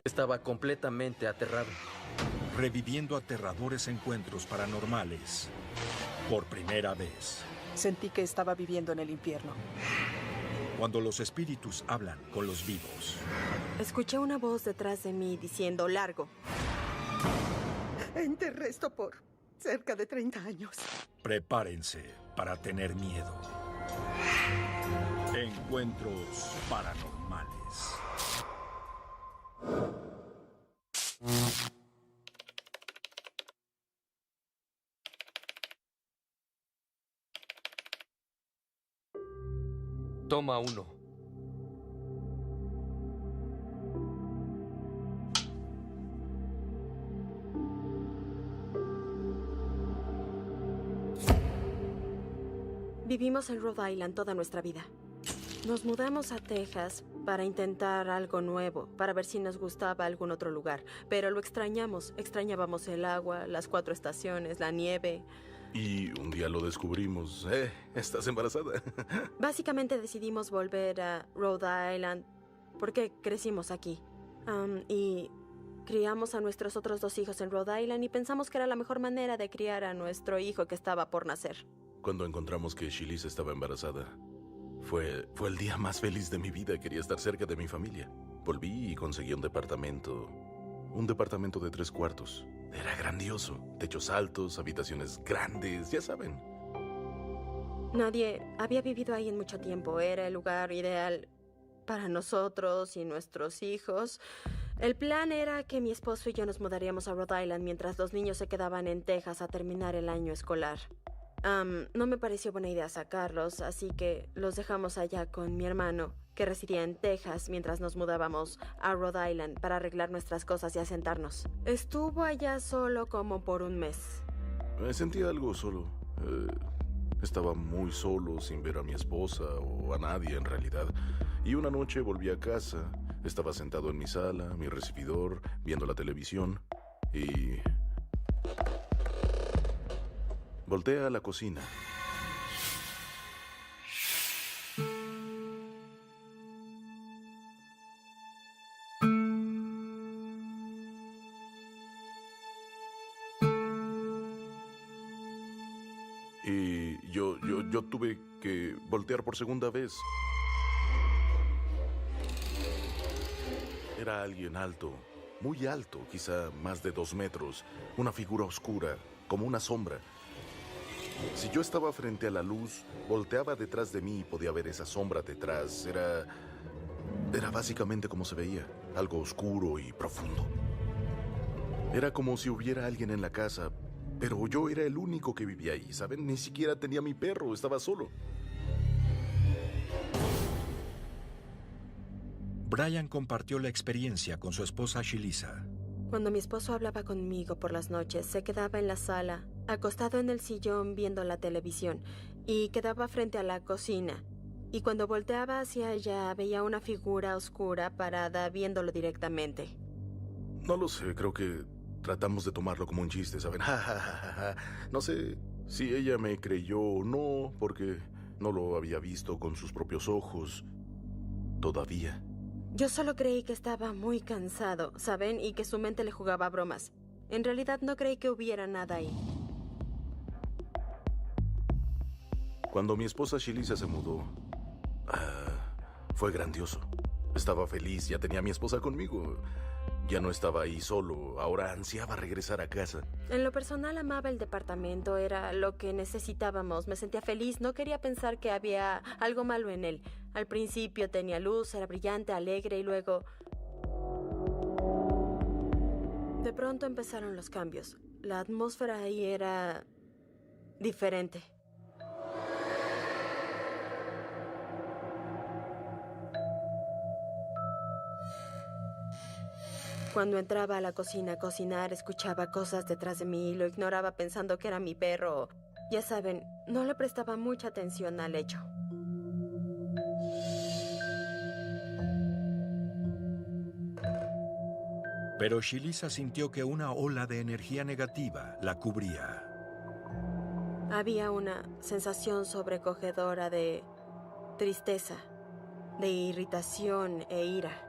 Estaba completamente aterrado. Reviviendo aterradores encuentros paranormales. Por primera vez. Sentí que estaba viviendo en el infierno. Cuando los espíritus hablan con los vivos. Escuché una voz detrás de mí diciendo largo. Enterré esto por cerca de 30 años. Prepárense para tener miedo. Encuentros paranormales. Toma 1. Vivimos en Rhode Island toda nuestra vida. Nos mudamos a Texas para intentar algo nuevo, para ver si nos gustaba algún otro lugar. Pero lo extrañamos. Extrañábamos el agua, las 4 estaciones, la nieve. Y un día lo descubrimos. ¿Estás embarazada? Básicamente decidimos volver a Rhode Island porque crecimos aquí. Y criamos a nuestros otros 2 hijos en Rhode Island y pensamos que era la mejor manera de criar a nuestro hijo que estaba por nacer. Cuando encontramos que Shilisa estaba embarazada, fue el día más feliz de mi vida. Quería estar cerca de mi familia. Volví y conseguí un departamento. Un departamento de 3 cuartos. Era grandioso. Techos altos, habitaciones grandes, ya saben. Nadie había vivido ahí en mucho tiempo. Era el lugar ideal para nosotros y nuestros hijos. El plan era que mi esposo y yo nos mudaríamos a Rhode Island mientras los niños se quedaban en Texas a terminar el año escolar. No me pareció buena idea sacarlos, así que los dejamos allá con mi hermano, que residía en Texas, mientras nos mudábamos a Rhode Island para arreglar nuestras cosas y asentarnos. Estuvo allá solo como por un mes. Me sentía algo solo. Estaba muy solo, sin ver a mi esposa o a nadie en realidad. Y una noche volví a casa. Estaba sentado en mi sala, mi recibidor, viendo la televisión. Y volteé a la cocina. Y yo tuve que voltear por segunda vez. Era alguien alto, muy alto, quizá más de 2 metros, una figura oscura, como una sombra. Si yo estaba frente a la luz, volteaba detrás de mí y podía ver esa sombra detrás. Era básicamente como se veía, algo oscuro y profundo. Era como si hubiera alguien en la casa, pero yo era el único que vivía ahí, ¿saben? Ni siquiera tenía mi perro, estaba solo. Brian compartió la experiencia con su esposa Shilisa. Cuando mi esposo hablaba conmigo por las noches, se quedaba en la sala, acostado en el sillón viendo la televisión, y quedaba frente a la cocina. Y cuando volteaba hacia allá, veía una figura oscura parada viéndolo directamente. No lo sé, creo que tratamos de tomarlo como un chiste, ¿saben? Ja, ja, ja, ja, ja. No sé si ella me creyó o no, porque no lo había visto con sus propios ojos todavía. Yo solo creí que estaba muy cansado, ¿saben? Y que su mente le jugaba bromas. En realidad no creí que hubiera nada ahí. Cuando mi esposa Shilisa se mudó, fue grandioso. Estaba feliz, ya tenía a mi esposa conmigo. Ya no estaba ahí solo, ahora ansiaba regresar a casa. En lo personal amaba el departamento, era lo que necesitábamos. Me sentía feliz, no quería pensar que había algo malo en él. Al principio tenía luz, era brillante, alegre y luego... De pronto empezaron los cambios. La atmósfera ahí era diferente. Cuando entraba a la cocina a cocinar, escuchaba cosas detrás de mí y lo ignoraba pensando que era mi perro. Ya saben, no le prestaba mucha atención al hecho. Pero Shilisa sintió que una ola de energía negativa la cubría. Había una sensación sobrecogedora de tristeza, de irritación e ira.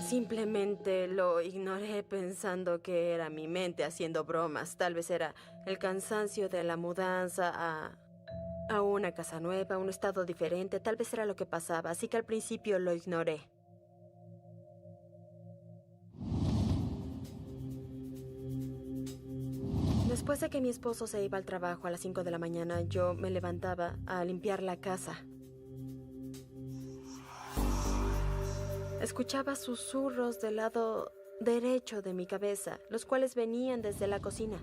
Simplemente lo ignoré pensando que era mi mente haciendo bromas. Tal vez era el cansancio de la mudanza a una casa nueva, a un estado diferente. Tal vez era lo que pasaba, así que al principio lo ignoré. Después de que mi esposo se iba al trabajo a las 5 de la mañana, yo me levantaba a limpiar la casa. Escuchaba susurros del lado derecho de mi cabeza, los cuales venían desde la cocina.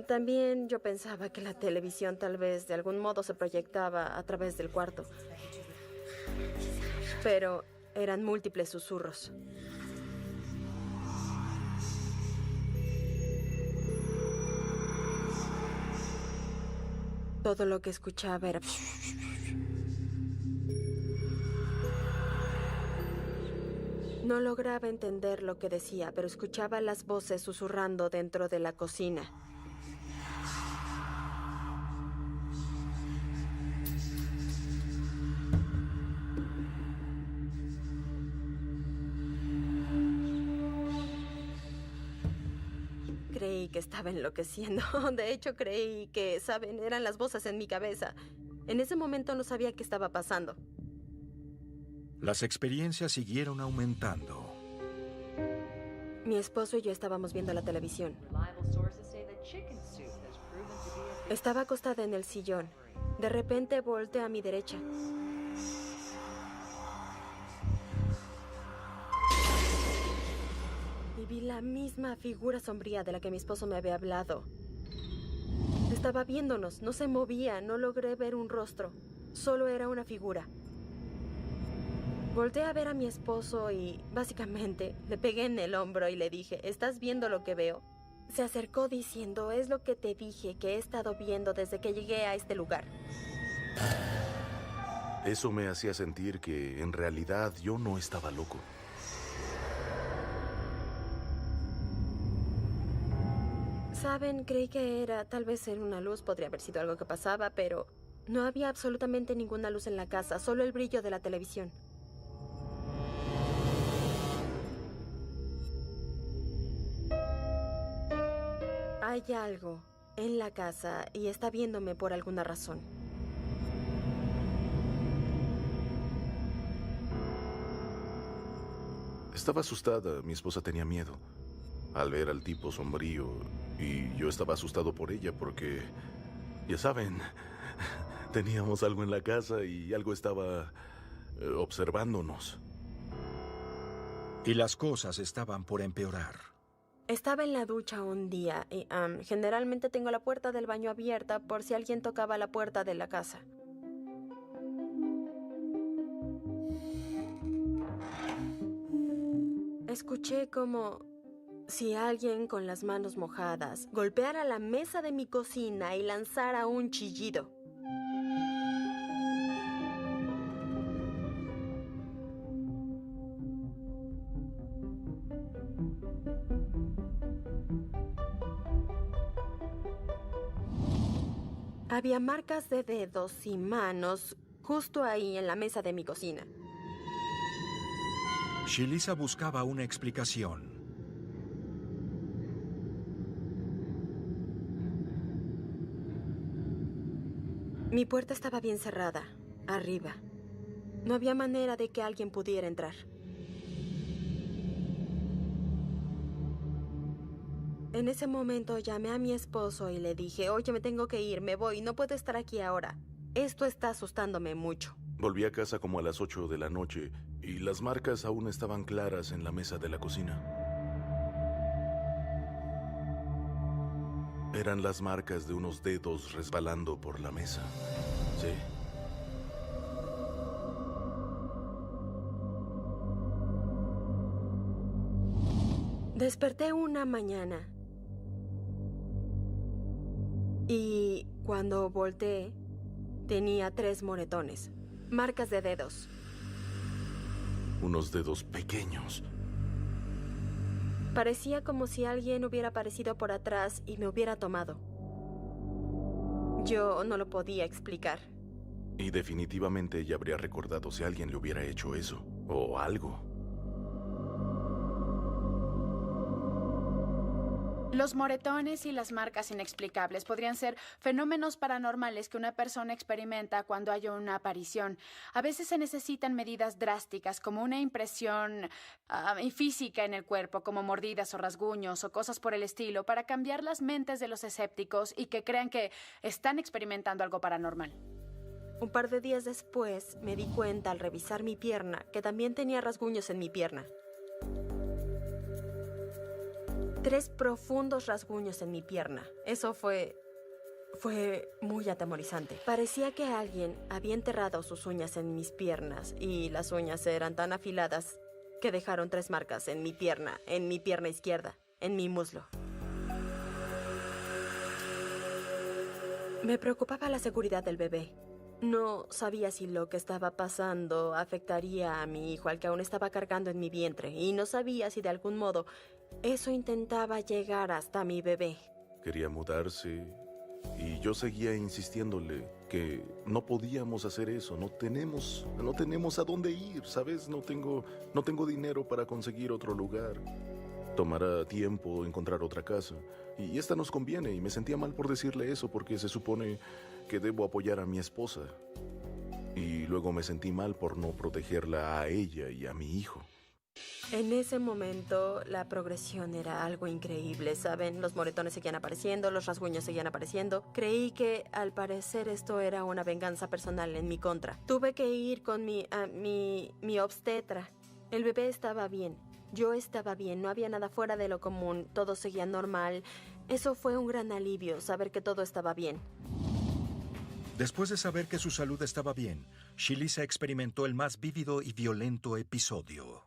También yo pensaba que la televisión tal vez de algún modo se proyectaba a través del cuarto. Pero eran múltiples susurros. Todo lo que escuchaba era... No lograba entender lo que decía, pero escuchaba las voces susurrando dentro de la cocina. Creí que estaba enloqueciendo. De hecho, creí que, ¿saben? Eran las voces en mi cabeza. En ese momento no sabía qué estaba pasando. Las experiencias siguieron aumentando. Mi esposo y yo estábamos viendo la televisión. Estaba acostada en el sillón. De repente volteé a mi derecha. Y vi la misma figura sombría de la que mi esposo me había hablado. Estaba viéndonos, no se movía, no logré ver un rostro. Solo era una figura. Volteé a ver a mi esposo y, básicamente, le pegué en el hombro y le dije, ¿estás viendo lo que veo? Se acercó diciendo, es lo que te dije que he estado viendo desde que llegué a este lugar. Eso me hacía sentir que, en realidad, yo no estaba loco. Saben, creí que era, tal vez era una luz, podría haber sido algo que pasaba, pero no había absolutamente ninguna luz en la casa, solo el brillo de la televisión. Hay algo en la casa y está viéndome por alguna razón. Estaba asustada, mi esposa tenía miedo al ver al tipo sombrío y yo estaba asustado por ella porque, ya saben, teníamos algo en la casa y algo estaba observándonos. Y las cosas estaban por empeorar. Estaba en la ducha un día y generalmente tengo la puerta del baño abierta por si alguien tocaba la puerta de la casa. Escuché como si alguien con las manos mojadas golpeara la mesa de mi cocina y lanzara un chillido. Había marcas de dedos y manos justo ahí en la mesa de mi cocina. Shelisa buscaba una explicación. Mi puerta estaba bien cerrada, arriba. No había manera de que alguien pudiera entrar. En ese momento llamé a mi esposo y le dije, oye, me tengo que ir, me voy, no puedo estar aquí ahora. Esto está asustándome mucho. Volví a casa como a las 8 de la noche y las marcas aún estaban claras en la mesa de la cocina. Eran las marcas de unos dedos resbalando por la mesa. ¿Sí? Desperté una mañana. Y cuando volteé, tenía 3 moretones. Marcas de dedos. Unos dedos pequeños. Parecía como si alguien hubiera aparecido por atrás y me hubiera tomado. Yo no lo podía explicar. Y definitivamente ella habría recordado si alguien le hubiera hecho eso, o algo. Los moretones y las marcas inexplicables podrían ser fenómenos paranormales que una persona experimenta cuando hay una aparición. A veces se necesitan medidas drásticas, como una impresión física en el cuerpo, como mordidas o rasguños o cosas por el estilo, para cambiar las mentes de los escépticos y que crean que están experimentando algo paranormal. Un par de días después me di cuenta al revisar mi pierna que también tenía rasguños en mi pierna. 3 profundos rasguños en mi pierna. Eso fue muy atemorizante. Parecía que alguien había enterrado sus uñas en mis piernas y las uñas eran tan afiladas que dejaron 3 marcas en mi pierna izquierda, en mi muslo. Me preocupaba la seguridad del bebé. No sabía si lo que estaba pasando afectaría a mi hijo, al que aún estaba cargando en mi vientre, y no sabía si de algún modo eso intentaba llegar hasta mi bebé. Quería mudarse y yo seguía insistiéndole que no podíamos hacer eso. No tenemos a dónde ir, ¿sabes? No tengo dinero para conseguir otro lugar. Tomará tiempo encontrar otra casa. Y esta nos conviene, y me sentía mal por decirle eso porque se supone que debo apoyar a mi esposa. Y luego me sentí mal por no protegerla a ella y a mi hijo. En ese momento, la progresión era algo increíble, ¿saben? Los moretones seguían apareciendo, los rasguños seguían apareciendo. Creí que, al parecer, esto era una venganza personal en mi contra. Tuve que ir con mi obstetra. El bebé estaba bien. Yo estaba bien, no había nada fuera de lo común, todo seguía normal. Eso fue un gran alivio, saber que todo estaba bien. Después de saber que su salud estaba bien, Shelisa experimentó el más vívido y violento episodio.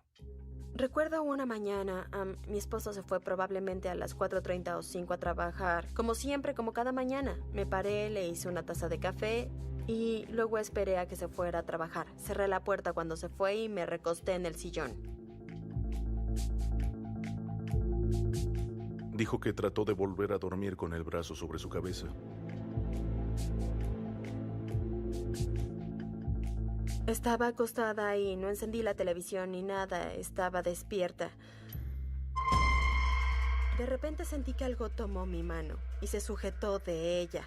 Recuerdo una mañana, mi esposo se fue probablemente a las 4:30 o 5 a trabajar. Como siempre, como cada mañana. Me paré, le hice una taza de café y luego esperé a que se fuera a trabajar. Cerré la puerta cuando se fue y me recosté en el sillón. Dijo que trató de volver a dormir con el brazo sobre su cabeza. Estaba acostada y no encendí la televisión ni nada. Estaba despierta. De repente sentí que algo tomó mi mano y se sujetó de ella.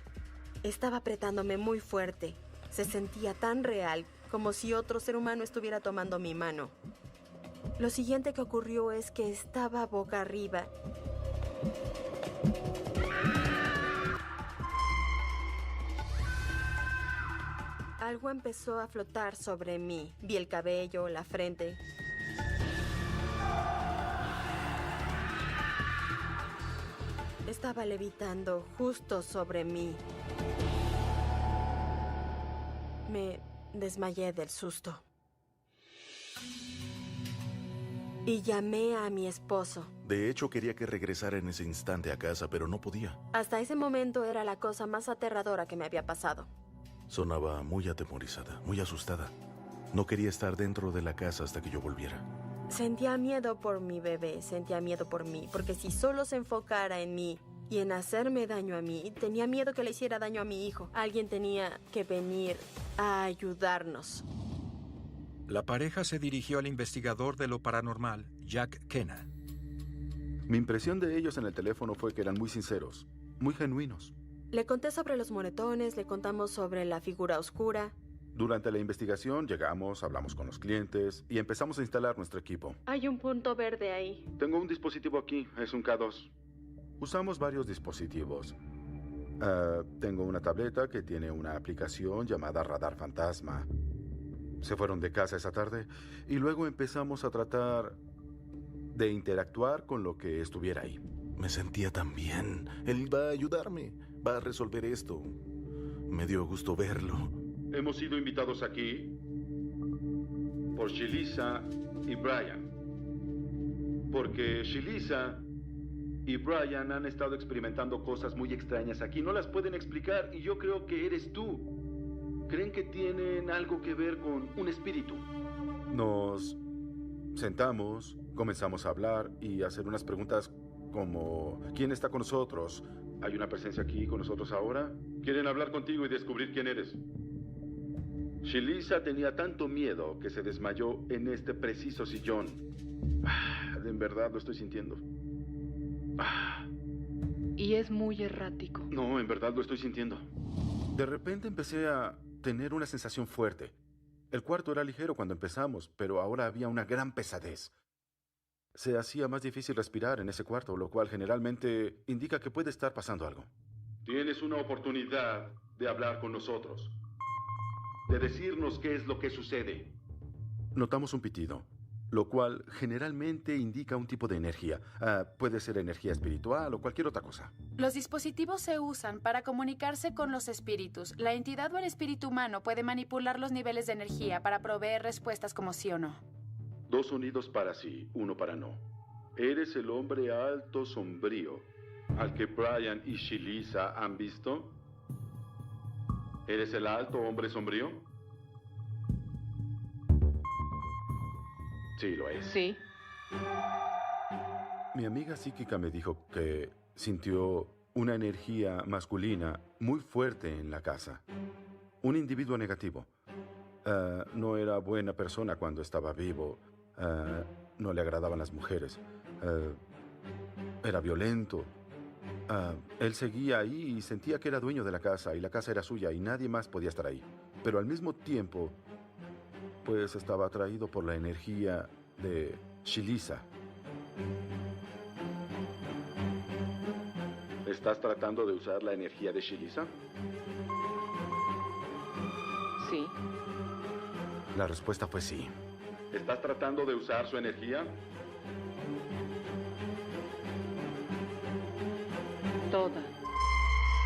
Estaba apretándome muy fuerte. Se sentía tan real, como si otro ser humano estuviera tomando mi mano. Lo siguiente que ocurrió es que estaba boca arriba. Algo empezó a flotar sobre mí. Vi el cabello, la frente. Estaba levitando justo sobre mí. Me desmayé del susto. Y llamé a mi esposo. De hecho, quería que regresara en ese instante a casa, pero no podía. Hasta ese momento era la cosa más aterradora que me había pasado. Sonaba muy atemorizada, muy asustada. No quería estar dentro de la casa hasta que yo volviera. Sentía miedo por mi bebé, sentía miedo por mí, porque si solo se enfocara en mí y en hacerme daño a mí, tenía miedo que le hiciera daño a mi hijo. Alguien tenía que venir a ayudarnos. La pareja se dirigió al investigador de lo paranormal, Jack Kenna. Mi impresión de ellos en el teléfono fue que eran muy sinceros, muy genuinos. Le conté sobre los moretones, le contamos sobre la figura oscura. Durante la investigación llegamos, hablamos con los clientes y empezamos a instalar nuestro equipo. Hay un punto verde ahí. Tengo un dispositivo aquí, es un K2. Usamos varios dispositivos. Tengo una tableta que tiene una aplicación llamada Radar Fantasma. Se fueron de casa esa tarde y luego empezamos a tratar de interactuar con lo que estuviera ahí. Me sentía tan bien. Él va a ayudarme, va a resolver esto. Me dio gusto verlo. Hemos sido invitados aquí por Shelisa y Brian. Porque Shelisa y Brian han estado experimentando cosas muy extrañas aquí. No las pueden explicar y yo creo que eres tú. Creen que tienen algo que ver con un espíritu. Nos sentamos, comenzamos a hablar y a hacer unas preguntas como ¿quién está con nosotros? ¿Hay una presencia aquí con nosotros ahora? ¿Quieren hablar contigo y descubrir quién eres? Shelisa tenía tanto miedo que se desmayó en este preciso sillón. En verdad lo estoy sintiendo. Y es muy errático. No, en verdad lo estoy sintiendo. De repente empecé a tener una sensación fuerte. El cuarto era ligero cuando empezamos, pero ahora había una gran pesadez. Se hacía más difícil respirar en ese cuarto, lo cual generalmente indica que puede estar pasando algo. Tienes una oportunidad de hablar con nosotros, de decirnos qué es lo que sucede. Notamos un pitido, lo cual generalmente indica un tipo de energía. Puede ser energía espiritual o cualquier otra cosa. Los dispositivos se usan para comunicarse con los espíritus. La entidad o el espíritu humano puede manipular los niveles de energía para proveer respuestas como sí o no. 2 sonidos para sí, 1 para no. ¿Eres el hombre alto sombrío al que Brian y Shelisa han visto? ¿Eres el alto hombre sombrío? Sí, lo es. Sí. Mi amiga psíquica me dijo que sintió una energía masculina muy fuerte en la casa. Un individuo negativo. No era buena persona cuando estaba vivo. No le agradaban las mujeres. Era violento. Él seguía ahí y sentía que era dueño de la casa y la casa era suya y nadie más podía estar ahí. Pero al mismo tiempo, pues estaba atraído por la energía de Shelisa. ¿Estás tratando de usar la energía de Shelisa? Sí. La respuesta fue sí. ¿Estás tratando de usar su energía? Toda.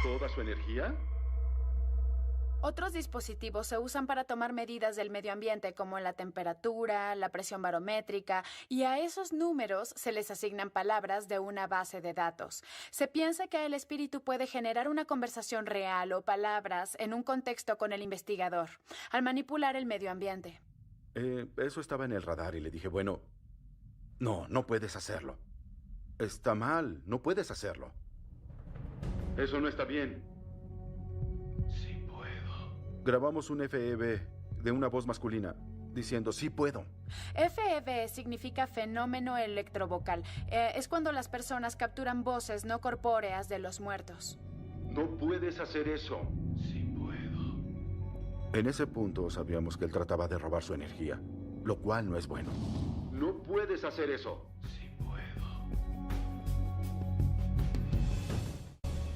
¿Toda su energía? Otros dispositivos se usan para tomar medidas del medio ambiente, como la temperatura, la presión barométrica, y a esos números se les asignan palabras de una base de datos. Se piensa que el espíritu puede generar una conversación real o palabras en un contexto con el investigador, al manipular el medio ambiente. Eso estaba en el radar y le dije, bueno, no puedes hacerlo. Está mal, no puedes hacerlo. Eso no está bien. Grabamos un FEV de una voz masculina diciendo, sí puedo. FEV significa fenómeno electrovocal. Es cuando las personas capturan voces no corpóreas de los muertos. No puedes hacer eso. Sí puedo. En ese punto sabíamos que él trataba de robar su energía, lo cual no es bueno. No puedes hacer eso. Sí puedo.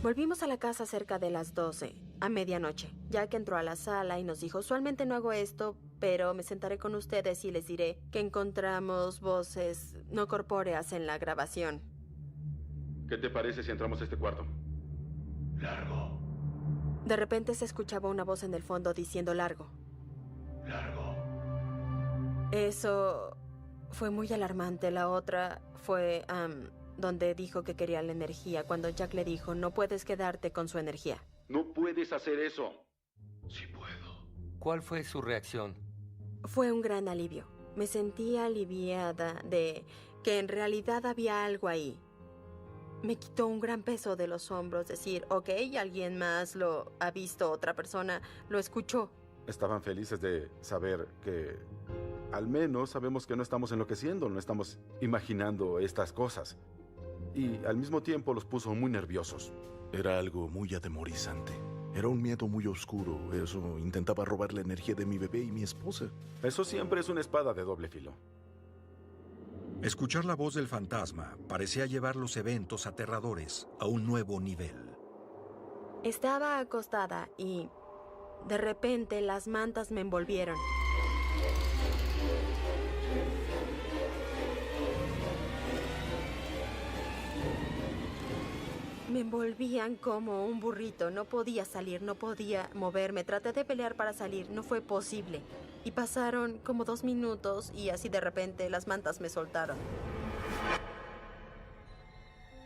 Volvimos a la casa cerca de las 12, a medianoche. Jack entró a la sala y nos dijo, usualmente no hago esto, pero me sentaré con ustedes y les diré que encontramos voces no corpóreas en la grabación. ¿Qué te parece si entramos a este cuarto? Largo. De repente se escuchaba una voz en el fondo diciendo largo. Largo. Eso fue muy alarmante. La otra fue donde dijo que quería la energía, cuando Jack le dijo, no puedes quedarte con su energía. No puedes hacer eso. Sí puedo. ¿Cuál fue su reacción? Fue un gran alivio. Me sentía aliviada de que en realidad había algo ahí. Me quitó un gran peso de los hombros, decir, ok, alguien más lo ha visto, otra persona lo escuchó. Estaban felices de saber que al menos sabemos que no estamos enloqueciendo, no estamos imaginando estas cosas. Y al mismo tiempo los puso muy nerviosos. Era algo muy atemorizante. Era un miedo muy oscuro. Eso intentaba robar la energía de mi bebé y mi esposa. Eso siempre es una espada de doble filo. Escuchar la voz del fantasma parecía llevar los eventos aterradores a un nuevo nivel. Estaba acostada y de repente las mantas me envolvieron. Me envolvían como un burrito. No podía salir, no podía moverme. Traté de pelear para salir, no fue posible. Y pasaron como 2 minutos y así de repente las mantas me soltaron.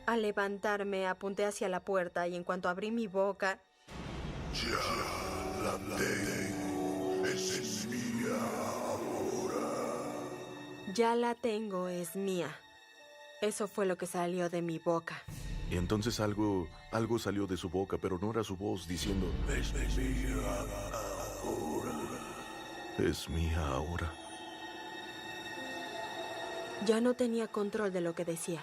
Al levantarme, apunté hacia la puerta y en cuanto abrí mi boca... Ya la tengo, es mía ahora. Ya la tengo, es mía. Eso fue lo que salió de mi boca. Y entonces algo salió de su boca, pero no era su voz diciendo, Es mía ahora. es mía ahora. Ya no tenía control de lo que decía.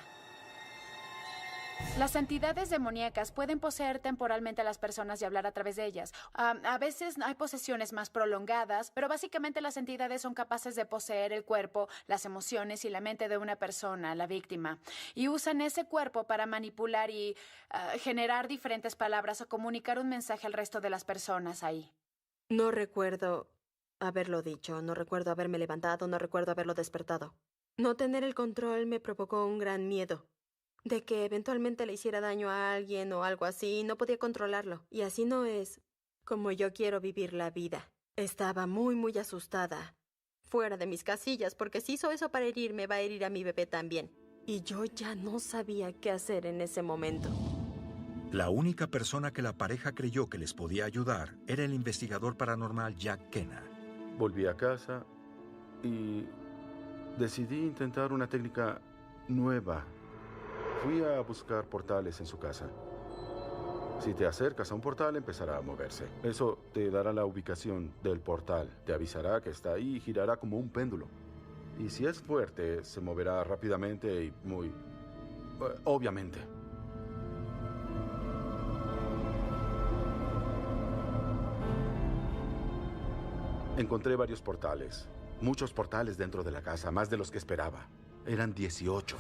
Las entidades demoníacas pueden poseer temporalmente a las personas y hablar a través de ellas. A veces hay posesiones más prolongadas, pero básicamente las entidades son capaces de poseer el cuerpo, las emociones y la mente de una persona, la víctima. Y usan ese cuerpo para manipular y generar diferentes palabras o comunicar un mensaje al resto de las personas ahí. No recuerdo haberlo dicho, no recuerdo haberme levantado, no recuerdo haberlo despertado. No tener el control me provocó un gran miedo. De que eventualmente le hiciera daño a alguien o algo así, no podía controlarlo. Y así no es como yo quiero vivir la vida. Estaba muy asustada, fuera de mis casillas, porque si hizo eso para herirme, va a herir a mi bebé también. Y yo ya no sabía qué hacer en ese momento. La única persona que la pareja creyó que les podía ayudar era el investigador paranormal Jack Kenna. Volví a casa y decidí intentar una técnica nueva. Fui a buscar portales en su casa. Si te acercas a un portal, empezará a moverse. Eso te dará la ubicación del portal. Te avisará que está ahí y girará como un péndulo. Y si es fuerte, se moverá rápidamente y muy... obviamente. Encontré varios portales. Muchos portales dentro de la casa, más de los que esperaba. Eran 18.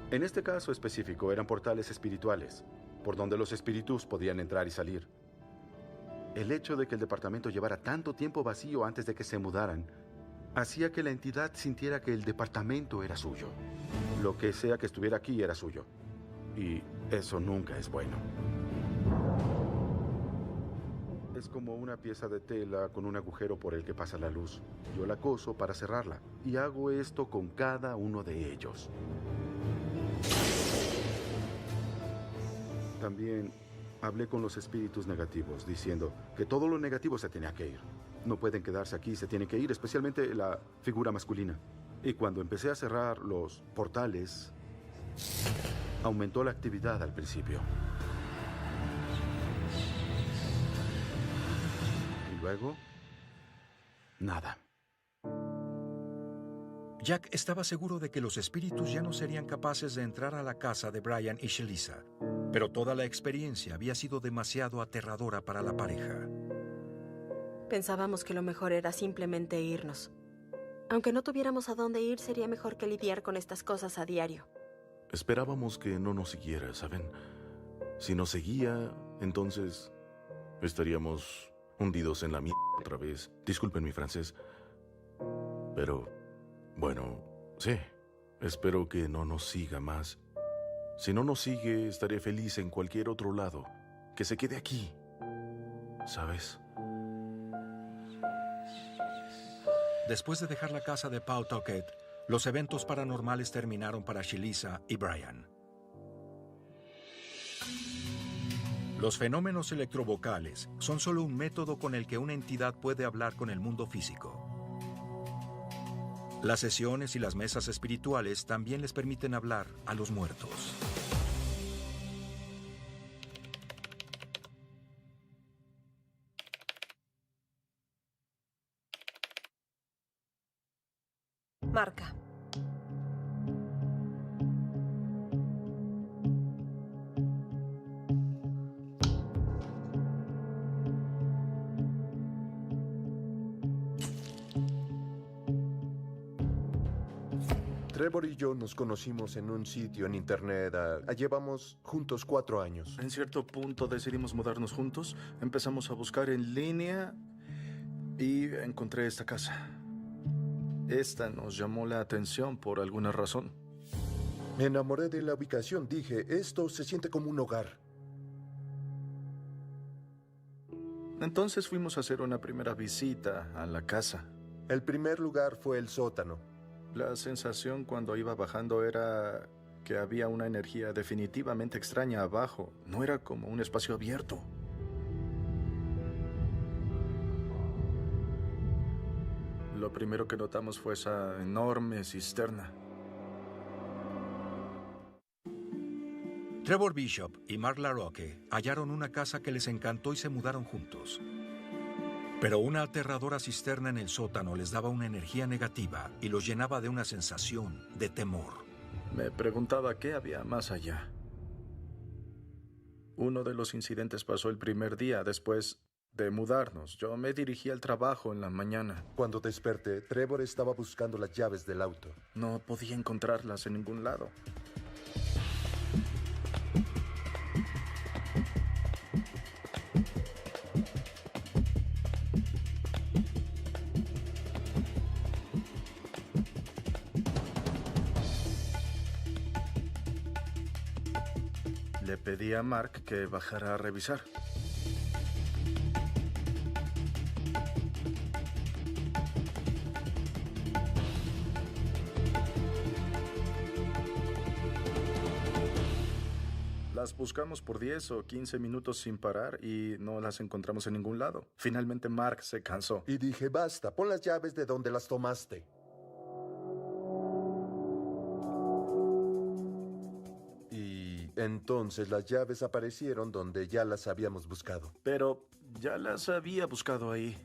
En este caso específico eran portales espirituales, por donde los espíritus podían entrar y salir. El hecho de que el departamento llevara tanto tiempo vacío antes de que se mudaran, hacía que la entidad sintiera que el departamento era suyo. Lo que sea que estuviera aquí era suyo. Y eso nunca es bueno. Es como una pieza de tela con un agujero por el que pasa la luz. Yo la coso para cerrarla, y hago esto con cada uno de ellos. También hablé con los espíritus negativos, diciendo que todo lo negativo se tenía que ir. No pueden quedarse aquí, se tiene que ir, especialmente la figura masculina. Y cuando empecé a cerrar los portales, aumentó la actividad al principio. Y luego, nada. Jack estaba seguro de que los espíritus ya no serían capaces de entrar a la casa de Brian y Shelisa, pero toda la experiencia había sido demasiado aterradora para la pareja. Pensábamos que lo mejor era simplemente irnos. Aunque no tuviéramos a dónde ir, sería mejor que lidiar con estas cosas a diario. Esperábamos que no nos siguiera, ¿saben? Si nos seguía, entonces estaríamos hundidos en la mierda otra vez. Disculpen mi francés. Pero, bueno, sí. Espero que no nos siga más. Si no nos sigue, estaré feliz en cualquier otro lado. Que se quede aquí. ¿Sabes? Después de dejar la casa de Pawtucket, los eventos paranormales terminaron para Shelisa y Brian. Los fenómenos electrovocales son solo un método con el que una entidad puede hablar con el mundo físico. Las sesiones y las mesas espirituales también les permiten hablar a los muertos. Marca. Trevor y yo nos conocimos en un sitio en internet. Llevamos juntos 4 años. En cierto punto decidimos mudarnos juntos. Empezamos a buscar en línea y encontré esta casa. Esta nos llamó la atención por alguna razón. Me enamoré de la ubicación. Dije, esto se siente como un hogar. Entonces fuimos a hacer una primera visita a la casa. El primer lugar fue el sótano. La sensación cuando iba bajando era que había una energía definitivamente extraña abajo. No era como un espacio abierto. Lo primero que notamos fue esa enorme cisterna. Trevor Bishop y Mark LaRocque hallaron una casa que les encantó y se mudaron juntos. Pero una aterradora cisterna en el sótano les daba una energía negativa y los llenaba de una sensación de temor. Me preguntaba qué había más allá. Uno de los incidentes pasó el primer día después de mudarnos. Yo me dirigí al trabajo en la mañana. Cuando desperté, Trevor estaba buscando las llaves del auto. No podía encontrarlas en ningún lado. Le pedí a Mark que bajara a revisar. Las buscamos por 10 o 15 minutos sin parar y no las encontramos en ningún lado. Finalmente Mark se cansó. Y dije, basta, pon las llaves de donde las tomaste. Y entonces las llaves aparecieron donde ya las habíamos buscado. Pero ya las había buscado ahí.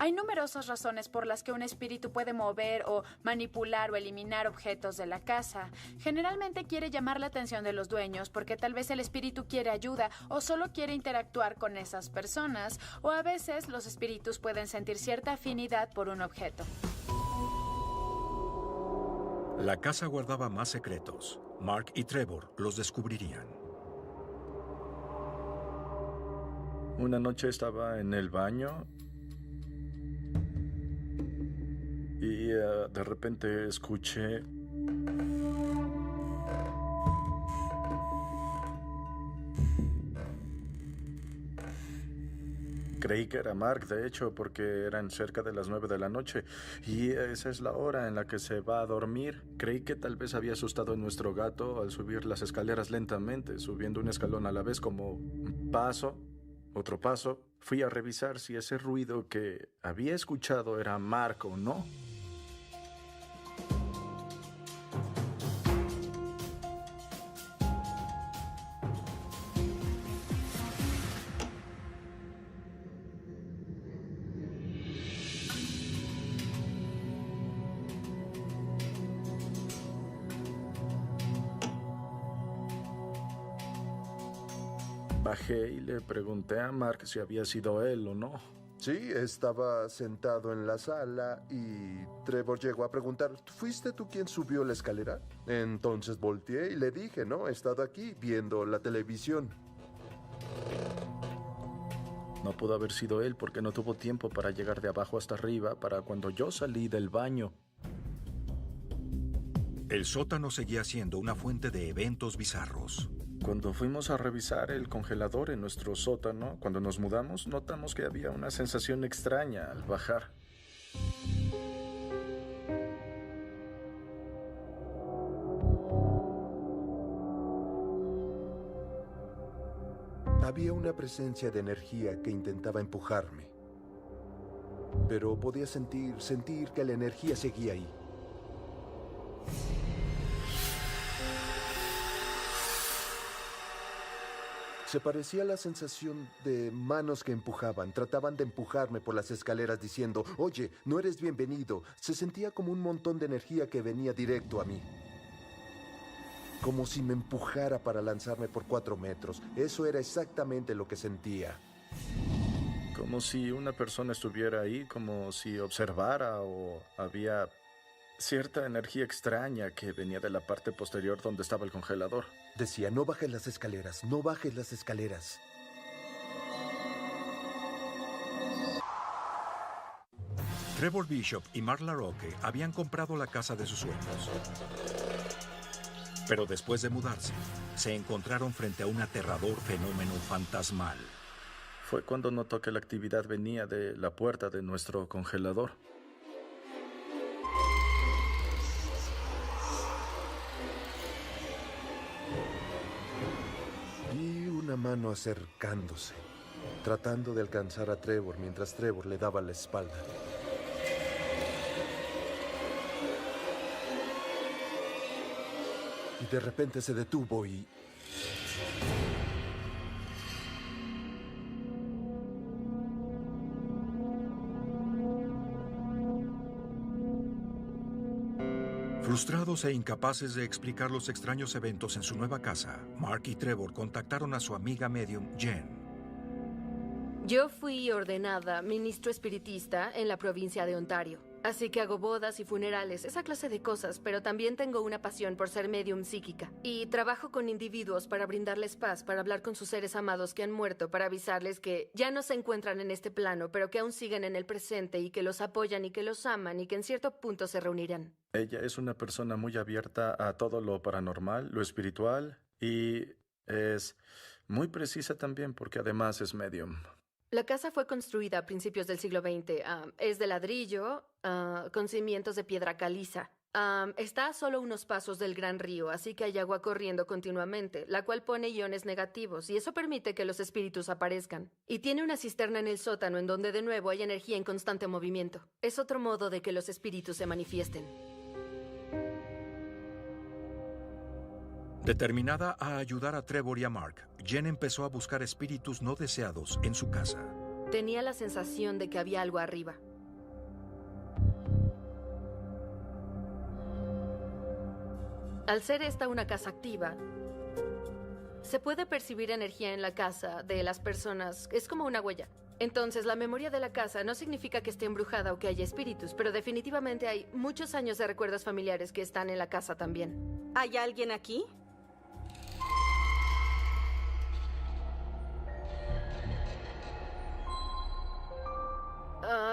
Hay numerosas razones por las que un espíritu puede mover o manipular o eliminar objetos de la casa. Generalmente quiere llamar la atención de los dueños porque tal vez el espíritu quiere ayuda o solo quiere interactuar con esas personas, o a veces los espíritus pueden sentir cierta afinidad por un objeto. La casa guardaba más secretos. Mark y Trevor los descubrirían. Una noche estaba en el baño y de repente escuché creí que era Mark, de hecho, porque eran cerca de las 9 de la noche y esa es la hora en la que se va a dormir. Creí que tal vez había asustado a nuestro gato al subir las escaleras lentamente, subiendo un escalón a la vez, como un paso, otro paso. Fui a revisar si ese ruido que había escuchado era Mark o no. Bajé y le pregunté a Mark si había sido él o no. Sí, estaba sentado en la sala y Trevor llegó a preguntar, ¿fuiste tú quien subió la escalera? Entonces volteé y le dije, no, he estado aquí viendo la televisión. No pudo haber sido él porque no tuvo tiempo para llegar de abajo hasta arriba para cuando yo salí del baño. El sótano seguía siendo una fuente de eventos bizarros. Cuando fuimos a revisar el congelador en nuestro sótano, cuando nos mudamos, notamos que había una sensación extraña al bajar. Había una presencia de energía que intentaba empujarme. Pero podía sentir que la energía seguía ahí. Se parecía a la sensación de manos que empujaban. Trataban de empujarme por las escaleras diciendo, oye, no eres bienvenido. Se sentía como un montón de energía que venía directo a mí. Como si me empujara para lanzarme por 4 metros. Eso era exactamente lo que sentía. Como si una persona estuviera ahí, como si observara o había cierta energía extraña que venía de la parte posterior donde estaba el congelador. Decía, no bajes las escaleras, no bajes las escaleras. Trevor Bishop y Mark LaRocque habían comprado la casa de sus sueños. Pero después de mudarse, se encontraron frente a un aterrador fenómeno fantasmal. Fue cuando notó que la actividad venía de la puerta de nuestro congelador. Vi una mano acercándose, tratando de alcanzar a Trevor mientras Trevor le daba la espalda. Y de repente se detuvo y... Frustrados e incapaces de explicar los extraños eventos en su nueva casa, Mark y Trevor contactaron a su amiga medium, Jen. Yo fui ordenada ministro espiritista en la provincia de Ontario. Así que hago bodas y funerales, esa clase de cosas, pero también tengo una pasión por ser medium psíquica. Y trabajo con individuos para brindarles paz, para hablar con sus seres amados que han muerto, para avisarles que ya no se encuentran en este plano, pero que aún siguen en el presente y que los apoyan y que los aman y que en cierto punto se reunirán. Ella es una persona muy abierta a todo lo paranormal, lo espiritual, y es muy precisa también porque además es medium. La casa fue construida a principios del siglo XX. Es de ladrillo, con cimientos de piedra caliza. Está a solo unos pasos del gran río, así que hay agua corriendo continuamente, la cual pone iones negativos, y eso permite que los espíritus aparezcan. Y tiene una cisterna en el sótano en donde de nuevo hay energía en constante movimiento. Es otro modo de que los espíritus se manifiesten. Determinada a ayudar a Trevor y a Mark, Jen empezó a buscar espíritus no deseados en su casa. Tenía la sensación de que había algo arriba. Al ser esta una casa activa, se puede percibir energía en la casa de las personas. Es como una huella. Entonces, la memoria de la casa no significa que esté embrujada o que haya espíritus, pero definitivamente hay muchos años de recuerdos familiares que están en la casa también. ¿Hay alguien aquí?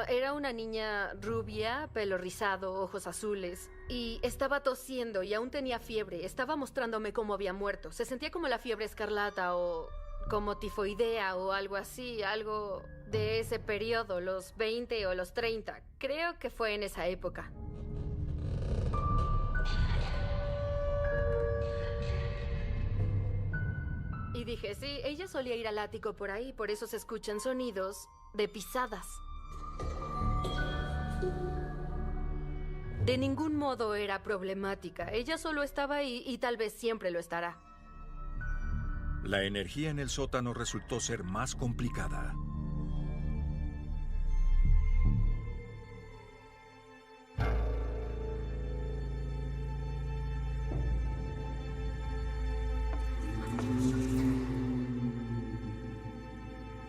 Era una niña rubia, pelo rizado, ojos azules, y estaba tosiendo y aún tenía fiebre. Estaba mostrándome cómo había muerto. Se sentía como la fiebre escarlata o como tifoidea o algo así, algo de ese periodo, los 20 o los 30. Creo que fue en esa época. Y dije, sí, ella solía ir al ático por ahí, por eso se escuchan sonidos de pisadas. De ningún modo era problemática. Ella solo estaba ahí y tal vez siempre lo estará. La energía en el sótano resultó ser más complicada.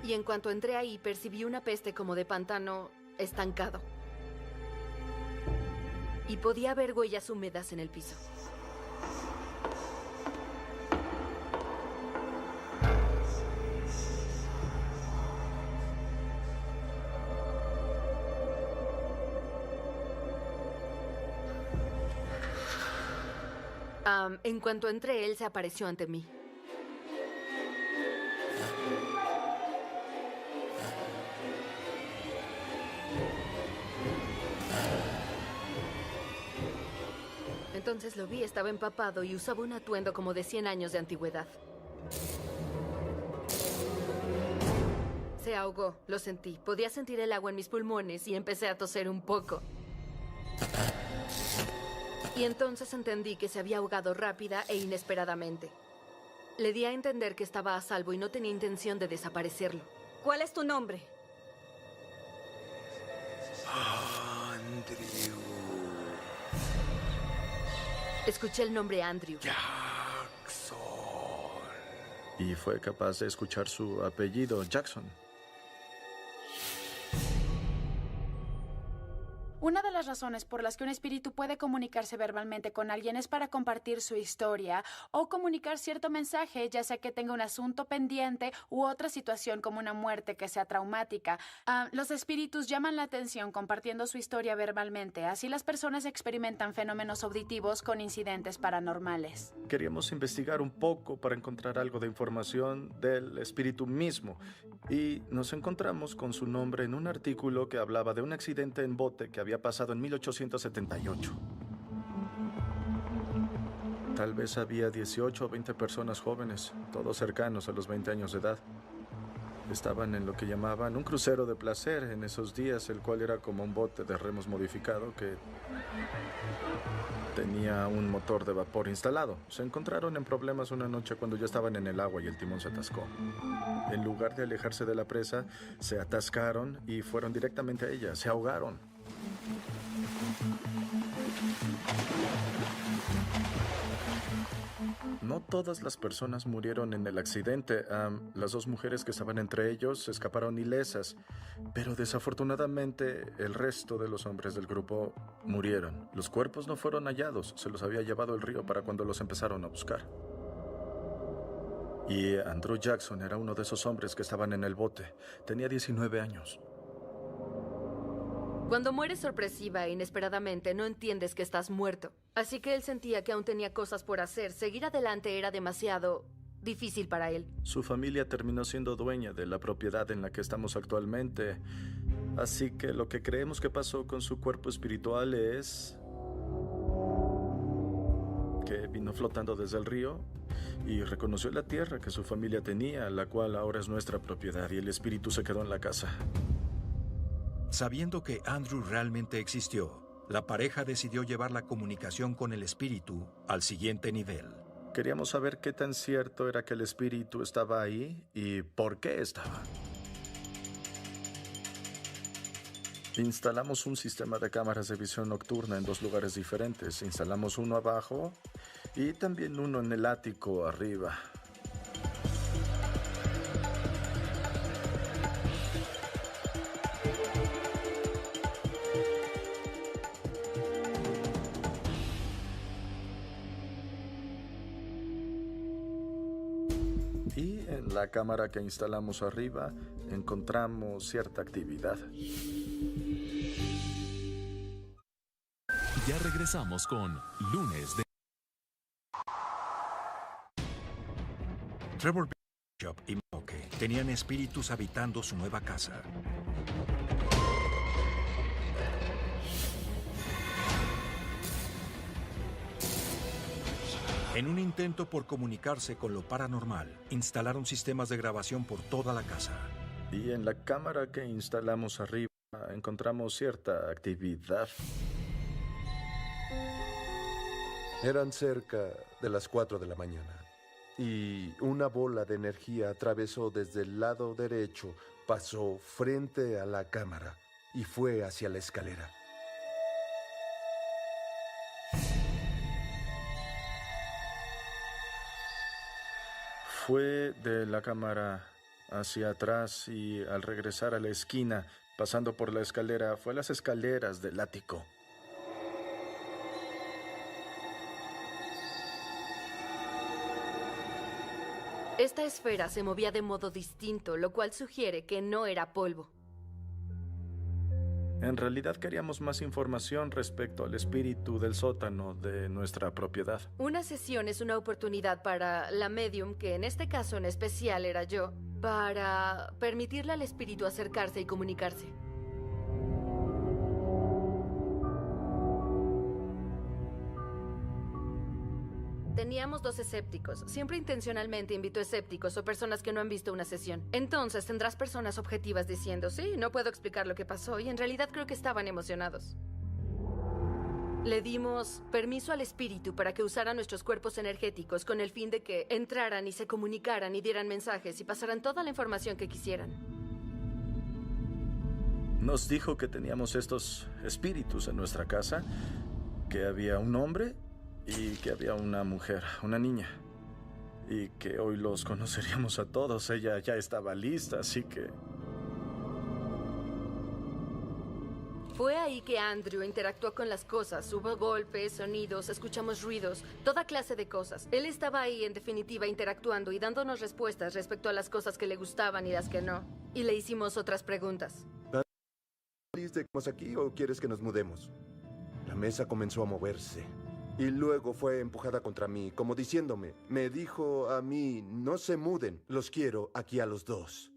Y en cuanto entré ahí, percibí una peste como de pantano estancado. Y podía ver huellas húmedas en el piso. En cuanto entré, él se apareció ante mí. Entonces lo vi, estaba empapado y usaba un atuendo como de 100 años de antigüedad. Se ahogó, lo sentí. Podía sentir el agua en mis pulmones y empecé a toser un poco. Y entonces entendí que se había ahogado rápida e inesperadamente. Le di a entender que estaba a salvo y no tenía intención de desaparecerlo. ¿Cuál es tu nombre? Andrew. Escuché el nombre Andrew. Jackson. Y fue capaz de escuchar su apellido, Jackson. Una de las razones por las que un espíritu puede comunicarse verbalmente con alguien es para compartir su historia o comunicar cierto mensaje, ya sea que tenga un asunto pendiente u otra situación como una muerte que sea traumática. Los espíritus llaman la atención compartiendo su historia verbalmente. Así las personas experimentan fenómenos auditivos con incidentes paranormales. Queríamos investigar un poco para encontrar algo de información del espíritu mismo. Y nos encontramos con su nombre en un artículo que hablaba de un accidente en bote que había pasado en 1878. Tal vez había 18 o 20 personas jóvenes, todos cercanos a los 20 años de edad. Estaban en lo que llamaban un crucero de placer en esos días, el cual era como un bote de remos modificado que tenía un motor de vapor instalado. Se encontraron en problemas una noche cuando ya estaban en el agua y el timón se atascó. En lugar de alejarse de la presa, se atascaron y fueron directamente a ella. Se ahogaron. No todas las personas murieron en el accidente. Las dos mujeres que estaban entre ellos escaparon ilesas, pero desafortunadamente el resto de los hombres del grupo murieron. Los cuerpos no fueron hallados, se los había llevado el río para cuando los empezaron a buscar. Y Andrew Jackson era uno de esos hombres que estaban en el bote. Tenía 19 años. Cuando mueres sorpresiva e inesperadamente, no entiendes que estás muerto. Así que él sentía que aún tenía cosas por hacer. Seguir adelante era demasiado difícil para él. Su familia terminó siendo dueña de la propiedad en la que estamos actualmente. Así que lo que creemos que pasó con su cuerpo espiritual es que vino flotando desde el río y reconoció la tierra que su familia tenía, la cual ahora es nuestra propiedad, y el espíritu se quedó en la casa. Sabiendo que Andrew realmente existió, la pareja decidió llevar la comunicación con el espíritu al siguiente nivel. Queríamos saber qué tan cierto era que el espíritu estaba ahí y por qué estaba. Instalamos un sistema de cámaras de visión nocturna en 2 lugares diferentes. Instalamos uno abajo y también uno en el ático arriba. Y en la cámara que instalamos arriba encontramos cierta actividad. Ya regresamos con Lunes de... Trevor Bishop y Moke tenían espíritus habitando su nueva casa. En un intento por comunicarse con lo paranormal, instalaron sistemas de grabación por toda la casa. Y en la cámara que instalamos arriba encontramos cierta actividad. Eran cerca de las 4 de la mañana y una bola de energía atravesó desde el lado derecho, pasó frente a la cámara y fue hacia la escalera. Fue de la cámara hacia atrás y al regresar a la esquina, pasando por la escalera, fue a las escaleras del ático. Esta esfera se movía de modo distinto, lo cual sugiere que no era polvo. En realidad queríamos más información respecto al espíritu del sótano de nuestra propiedad. Una sesión es una oportunidad para la medium, que en este caso en especial era yo, para permitirle al espíritu acercarse y comunicarse. Teníamos 2 escépticos. Siempre intencionalmente invito escépticos o personas que no han visto una sesión. Entonces tendrás personas objetivas diciendo, sí, no puedo explicar lo que pasó, y en realidad creo que estaban emocionados. Le dimos permiso al espíritu para que usara nuestros cuerpos energéticos con el fin de que entraran y se comunicaran y dieran mensajes y pasaran toda la información que quisieran. Nos dijo que teníamos estos espíritus en nuestra casa, que había un hombre y que había una mujer, una niña, y que hoy los conoceríamos a todos. Ella ya estaba lista, así que... Fue ahí que Andrew interactuó con las cosas. Hubo golpes, sonidos, escuchamos ruidos, toda clase de cosas. Él estaba ahí, en definitiva, interactuando y dándonos respuestas respecto a las cosas que le gustaban y las que no. Y le hicimos otras preguntas. ¿Feliz de que estamos aquí o quieres que nos mudemos? La mesa comenzó a moverse. Y luego fue empujada contra mí, como diciéndome, me dijo a mí, no se muden, los quiero aquí a los 2.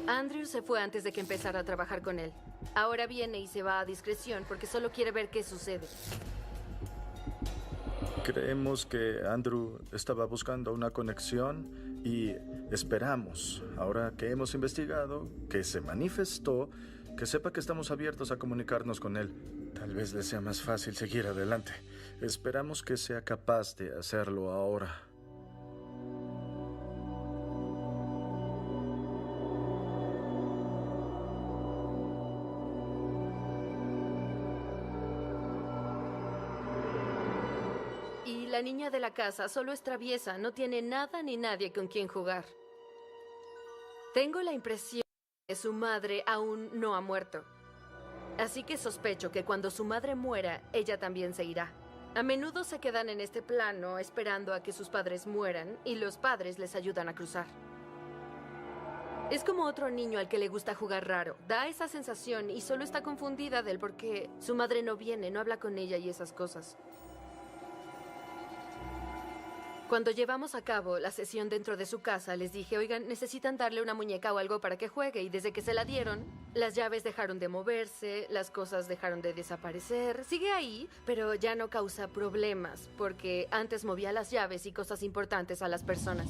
Andrew se fue antes de que empezara a trabajar con él. Ahora viene y se va a discreción porque solo quiere ver qué sucede. Creemos que Andrew estaba buscando una conexión Y esperamos, ahora que hemos investigado, que se manifestó, que sepa que estamos abiertos a comunicarnos con él. Tal vez le sea más fácil seguir adelante. Esperamos que sea capaz de hacerlo ahora. Y la niña de la casa solo es traviesa, no tiene nada ni nadie con quien jugar. Tengo la impresión de que su madre aún no ha muerto. Así que sospecho que cuando su madre muera, ella también se irá. A menudo se quedan en este plano esperando a que sus padres mueran y los padres les ayudan a cruzar. Es como otro niño al que le gusta jugar raro. Da esa sensación y solo está confundida del por qué su madre no viene, no habla con ella y esas cosas. Cuando llevamos a cabo la sesión dentro de su casa, les dije, oigan, necesitan darle una muñeca o algo para que juegue. Y desde que se la dieron, las llaves dejaron de moverse, las cosas dejaron de desaparecer. Sigue ahí, pero ya no causa problemas, porque antes movía las llaves y cosas importantes a las personas.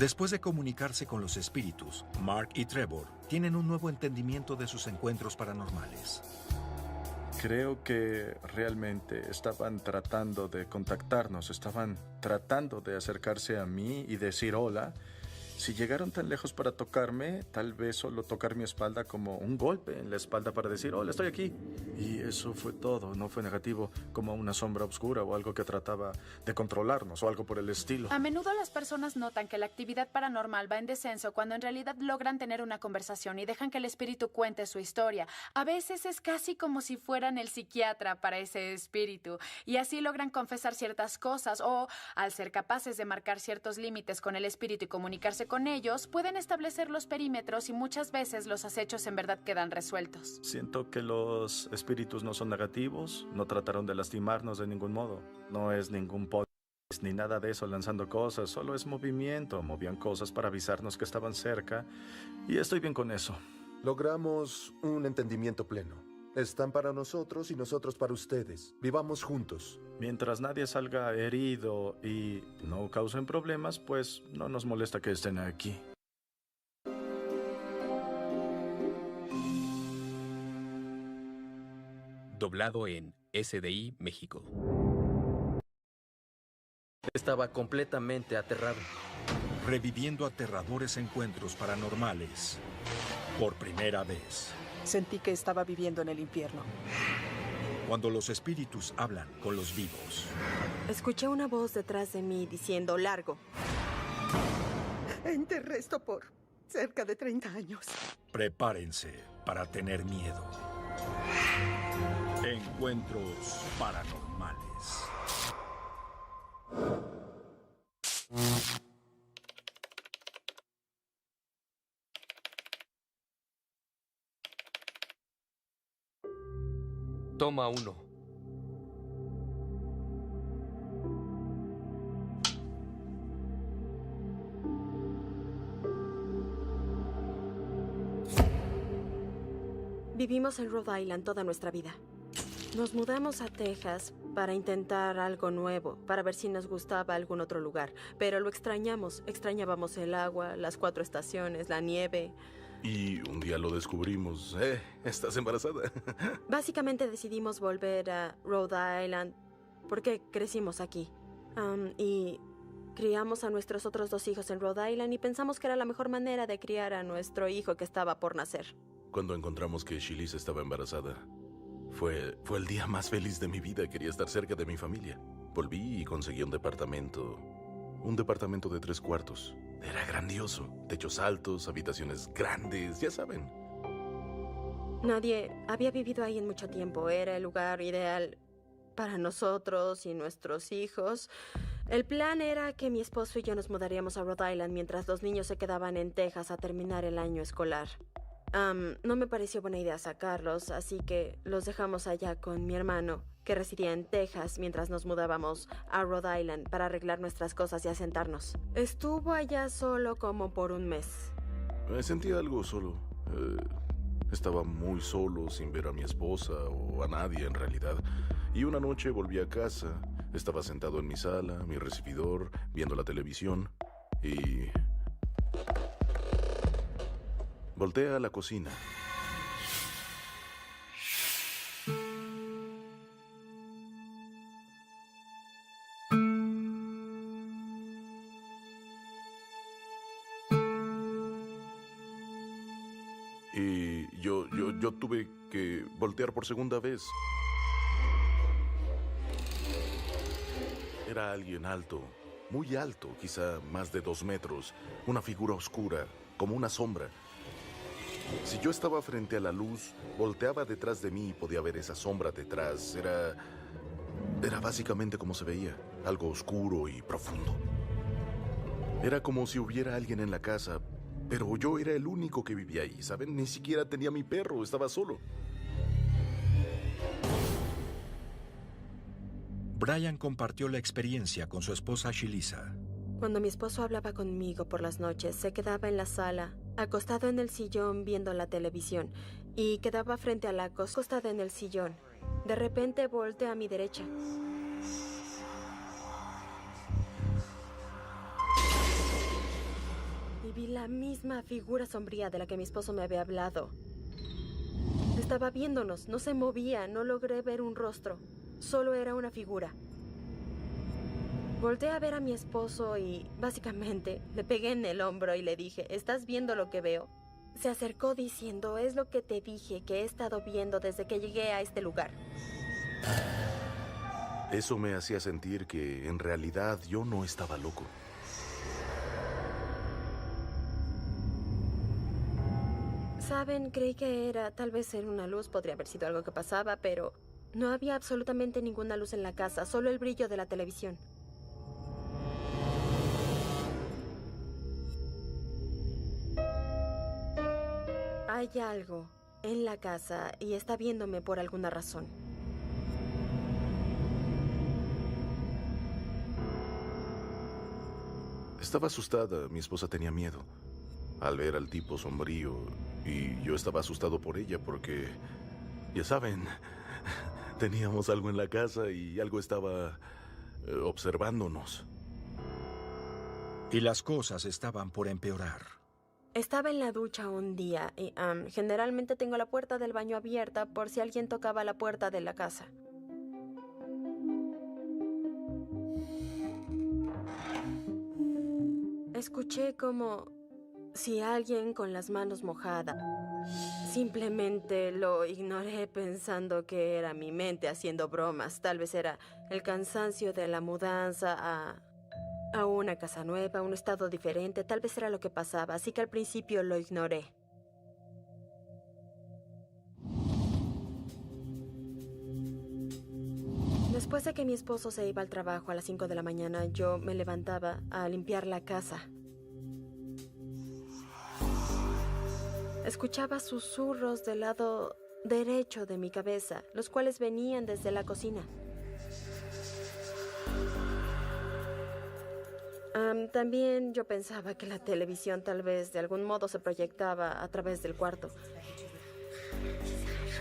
Después de comunicarse con los espíritus, Mark y Trevor tienen un nuevo entendimiento de sus encuentros paranormales. Creo que realmente estaban tratando de contactarnos, estaban tratando de acercarse a mí y decir hola. Si llegaron tan lejos para tocarme, tal vez solo tocar mi espalda como un golpe en la espalda para decir hola, estoy aquí. Y eso fue todo, no fue negativo, como una sombra oscura o algo que trataba de controlarnos o algo por el estilo. A menudo las personas notan que la actividad paranormal va en descenso cuando en realidad logran tener una conversación y dejan que el espíritu cuente su historia. A veces es casi como si fueran el psiquiatra para ese espíritu y así logran confesar ciertas cosas o, al ser capaces de marcar ciertos límites con el espíritu y comunicarse con ellos, pueden establecer los perímetros y muchas veces los acechos en verdad quedan resueltos. Siento que los espíritus no son negativos, no trataron de lastimarnos de ningún modo. No es ningún podcast ni nada de eso lanzando cosas, solo es movimiento. Movían cosas para avisarnos que estaban cerca y estoy bien con eso. Logramos un entendimiento pleno. Están para nosotros y nosotros para ustedes. Vivamos juntos. Mientras nadie salga herido y no causen problemas, pues no nos molesta que estén aquí. Doblado en SDI México. Estaba completamente aterrado. Reviviendo aterradores encuentros paranormales por primera vez. Sentí que estaba viviendo en el infierno. Cuando los espíritus hablan con los vivos. Escuché una voz detrás de mí diciendo largo. Enterré esto por cerca de 30 años. Prepárense para tener miedo. Encuentros paranormales. Toma 1. Vivimos en Rhode Island toda nuestra vida. Nos mudamos a Texas para intentar algo nuevo, para ver si nos gustaba algún otro lugar. Pero lo extrañamos. Extrañábamos el agua, las 4 estaciones, la nieve. Y un día lo descubrimos. ¿Estás embarazada? Básicamente decidimos volver a Rhode Island porque crecimos aquí. Y criamos a nuestros otros 2 hijos en Rhode Island y pensamos que era la mejor manera de criar a nuestro hijo que estaba por nacer. Cuando encontramos que Shilisa estaba embarazada, fue el día más feliz de mi vida. Quería estar cerca de mi familia. Volví y conseguí un departamento. Un departamento de 3 cuartos. Era grandioso. Techos altos, habitaciones grandes, ya saben. Nadie había vivido ahí en mucho tiempo. Era el lugar ideal para nosotros y nuestros hijos. El plan era que mi esposo y yo nos mudaríamos a Rhode Island mientras los niños se quedaban en Texas a terminar el año escolar. No me pareció buena idea sacarlos, así que los dejamos allá con mi hermano, que residía en Texas mientras nos mudábamos a Rhode Island para arreglar nuestras cosas y asentarnos. Estuvo allá solo como por un mes. Me sentía algo solo. Estaba muy solo, sin ver a mi esposa o a nadie en realidad. Y una noche volví a casa. Estaba sentado en mi sala, mi recibidor, viendo la televisión y... volteé a la cocina. Y yo tuve que voltear por segunda vez. Era alguien alto, muy alto, quizá más de 2 metros, una figura oscura, como una sombra. Si yo estaba frente a la luz, volteaba detrás de mí y podía ver esa sombra detrás. Era básicamente como se veía, algo oscuro y profundo. Era como si hubiera alguien en la casa, pero yo era el único que vivía ahí, ¿saben? Ni siquiera tenía mi perro, estaba solo. Brian compartió la experiencia con su esposa Shelisa. Cuando mi esposo hablaba conmigo por las noches, se quedaba en la sala, acostado en el sillón viendo la televisión, y quedaba frente a la acostada en el sillón. De repente volteé a mi derecha. Y vi la misma figura sombría de la que mi esposo me había hablado. Estaba viéndonos, no se movía, no logré ver un rostro. Solo era una figura. Volteé a ver a mi esposo y, básicamente, le pegué en el hombro y le dije, ¿estás viendo lo que veo? Se acercó diciendo, es lo que te dije que he estado viendo desde que llegué a este lugar. Eso me hacía sentir que, en realidad, yo no estaba loco. Saben, creí que era, tal vez era una luz, podría haber sido algo que pasaba, pero no había absolutamente ninguna luz en la casa, solo el brillo de la televisión. Hay algo en la casa y está viéndome por alguna razón. Estaba asustada, mi esposa tenía miedo al ver al tipo sombrío y yo estaba asustado por ella porque, ya saben, teníamos algo en la casa y algo estaba observándonos. Y las cosas estaban por empeorar. Estaba en la ducha un día y generalmente tengo la puerta del baño abierta por si alguien tocaba la puerta de la casa. Escuché como si alguien con las manos mojadas. Simplemente lo ignoré pensando que era mi mente haciendo bromas. Tal vez era el cansancio de la mudanza a una casa nueva, un estado diferente. Tal vez era lo que pasaba, así que al principio lo ignoré. Después de que mi esposo se iba al trabajo a las 5 de la mañana, yo me levantaba a limpiar la casa. Escuchaba susurros del lado derecho de mi cabeza, los cuales venían desde la cocina. También yo pensaba que la televisión tal vez de algún modo se proyectaba a través del cuarto.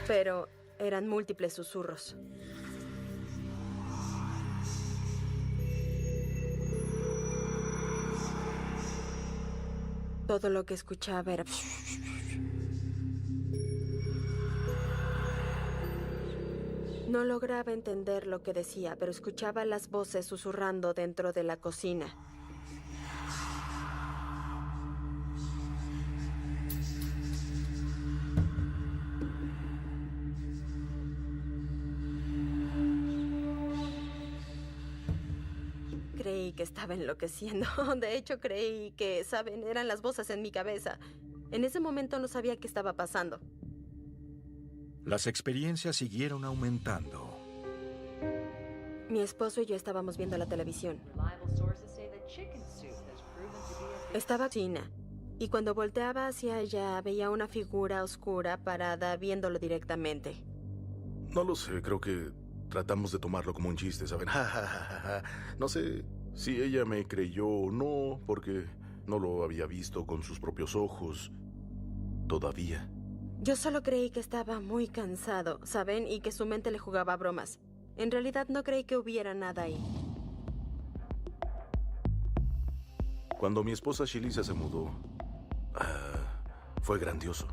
Pero eran múltiples susurros. Todo lo que escuchaba era... No lograba entender lo que decía, pero escuchaba las voces susurrando dentro de la cocina. Creí que estaba enloqueciendo. De hecho, creí que, ¿saben? Eran las voces en mi cabeza. En ese momento no sabía qué estaba pasando. Las experiencias siguieron aumentando. Mi esposo y yo estábamos viendo la televisión. Estaba en China, y cuando volteaba hacia allá veía una figura oscura parada viéndolo directamente. No lo sé, creo que tratamos de tomarlo como un chiste, ¿saben? No sé si ella me creyó o no, porque no lo había visto con sus propios ojos todavía. Yo solo creí que estaba muy cansado, ¿saben? Y que su mente le jugaba bromas. En realidad no creí que hubiera nada ahí. Cuando mi esposa Shelisa se mudó, fue grandioso.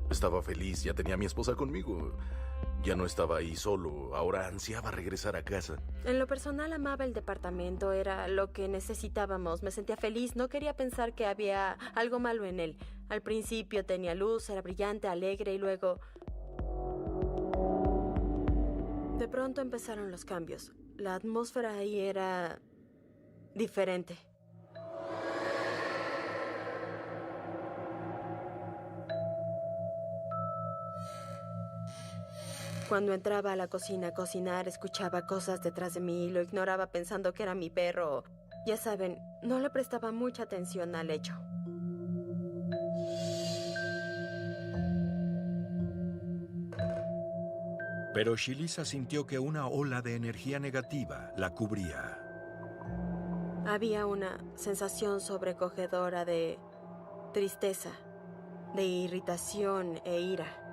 Estaba feliz, ya tenía a mi esposa conmigo. Ya no estaba ahí solo, ahora ansiaba regresar a casa. En lo personal amaba el departamento, era lo que necesitábamos. Me sentía feliz, no quería pensar que había algo malo en él. Al principio tenía luz, era brillante, alegre y luego... De pronto empezaron los cambios. La atmósfera ahí era diferente. Cuando entraba a la cocina a cocinar, escuchaba cosas detrás de mí y lo ignoraba pensando que era mi perro. Ya saben, no le prestaba mucha atención al hecho. Pero Shelisa sintió que una ola de energía negativa la cubría. Había una sensación sobrecogedora de tristeza, de irritación e ira.